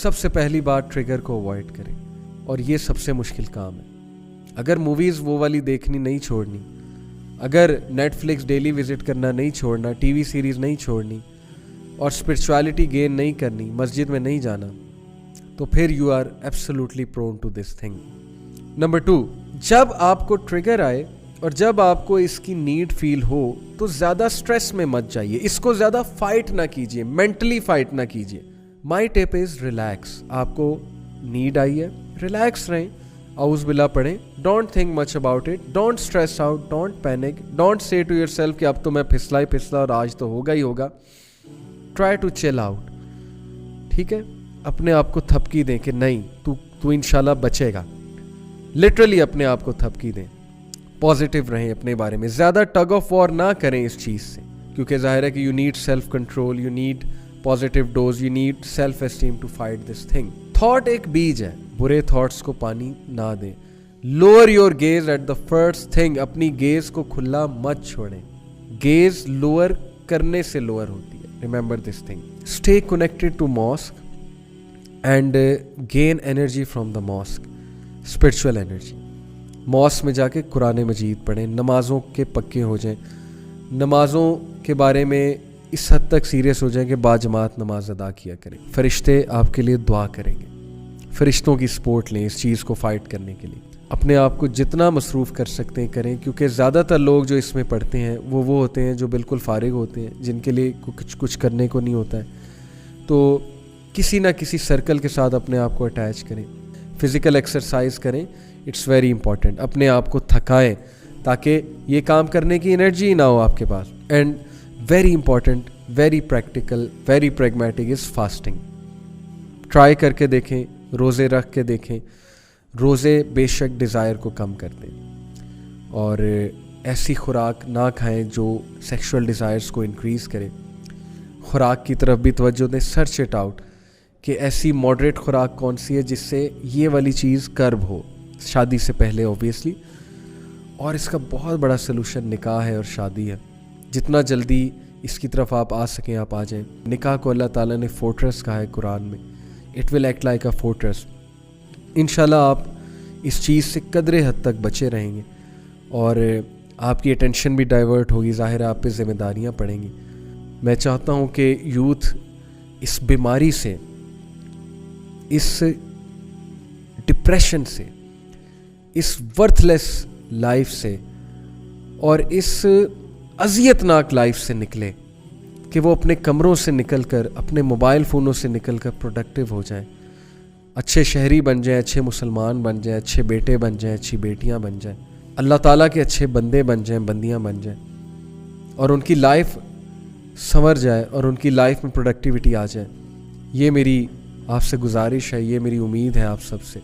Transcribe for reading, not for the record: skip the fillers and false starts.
سب سے پہلی بات ٹریگر کو اوائڈ کریں, اور یہ سب سے مشکل کام ہے. اگر موویز وہ والی دیکھنی نہیں چھوڑنی, اگر نیٹ فلکس ڈیلی وزٹ کرنا نہیں چھوڑنا, ٹی وی سیریز نہیں چھوڑنی, اور اسپرچویلٹی گین نہیں کرنی, مسجد میں نہیں جانا, تو پھر you are absolutely prone to this thing. Number 2, جب آپ کو ٹریگر آئے اور جب آپ کو اس کی نیڈ فیل ہو تو زیادہ سٹریس میں مت جائیے, اس کو زیادہ فائٹ نہ کیجیے, مینٹلی فائٹ نہ کیجیے. مائی ٹپ از ریلیکس. آپ کو نیڈ آئی ہے, ریلیکس رہیں, اعوذ باللہ پڑھیں, don't think much about it, don't stress out, don't panic, don't say to your self کہ اب تو میں پھسلا ہی پھسلا اور آج تو ہوگا ہی ہوگا. ٹرائی ٹو چل آؤٹ. ٹھیک ہے, اپنے آپ کو تھپکی دیں کہ نہیں تو انشاءاللہ بچے گا. لٹرلی اپنے آپ کو تھپکی دیں, پازیٹیو رہیں اپنے بارے میں, زیادہ ٹگ آف وار نہ کریں اس چیز سے, کیونکہ ظاہر ہے کہ you need self control, you need positive dose, you need self esteem to fight this thing. Thought ایک بیج ہے, برے تھاٹس کو پانی نہ دیں. Lower your gaze at the first thing. اپنی گیز کو کھلا مت چھوڑیں, گیز لوور کرنے سے لوور ہوتی ہے. Remember this thing. Stay connected to mosque and gain energy from the mosque, spiritual energy. Mosque میں جا کے قرآن مجید پڑھیں, نمازوں کے پکے ہو جائیں, نمازوں کے بارے میں اس حد تک سیریس ہو جائیں کہ باجماعت نماز ادا کیا کریں. فرشتے آپ کے لیے دعا کریں گے, فرشتوں کی سپورٹ لیں اس چیز کو فائٹ کرنے کے لیے. اپنے آپ کو جتنا مصروف کر سکتے ہیں کریں, کیونکہ زیادہ تر لوگ جو اس میں پڑھتے ہیں وہ ہوتے ہیں جو بالکل فارغ ہوتے ہیں, جن کے لیے کچھ کرنے کو نہیں ہوتا ہے. تو کسی نہ کسی سرکل کے ساتھ اپنے آپ کو اٹیچ کریں, فزیکل ایکسرسائز کریں, اٹس ویری امپورٹنٹ. اپنے آپ کو تھکائیں تاکہ یہ کام کرنے کی انرجی نہ ہو آپ کے پاس. And very important, very practical, very pragmatic is fasting. Try کر کے دیکھیں, روزے رکھ کے دیکھیں. روزے بے شک ڈیزائر کو کم کر دیں, اور ایسی خوراک نہ کھائیں جو سیکشول ڈیزائرز کو انکریز کرے. خوراک کی طرف بھی توجہ دیں, سرچ اٹ آؤٹ کہ ایسی ماڈریٹ خوراک کون سی ہے جس سے یہ والی چیز کرب ہو شادی سے پہلے اوبیسلی. اور اس کا بہت بڑا سلوشن نکاح ہے اور شادی ہے. جتنا جلدی اس کی طرف آپ آ سکیں آپ آ جائیں. نکاح کو اللہ تعالیٰ نے فورٹریس کہا ہے قرآن میں, it will act like a fortress. انشاءاللہ آپ اس چیز سے قدرے حد تک بچے رہیں گے اور آپ کی اٹینشن بھی ڈائیورٹ ہوگی, ظاہر ہے آپ پہ ذمہ داریاں پڑیں گی. میں چاہتا ہوں کہ یوتھ اس بیماری سے, اس ڈپریشن سے, اس ورتھ لیس لائف سے اور اس اذیت ناک لائف سے نکلے, کہ وہ اپنے کمروں سے نکل کر, اپنے موبائل فونوں سے نکل کر پروڈکٹیو ہو جائیں, اچھے شہری بن جائیں, اچھے مسلمان بن جائیں, اچھے بیٹے بن جائیں, اچھی بیٹیاں بن جائیں, اللہ تعالیٰ کے اچھے بندے بن جائیں, بندیاں بن جائیں, اور ان کی لائف سنور جائے اور ان کی لائف میں پروڈکٹیوٹی آ جائے. یہ میری آپ سے گزارش ہے, یہ میری امید ہے آپ سب سے.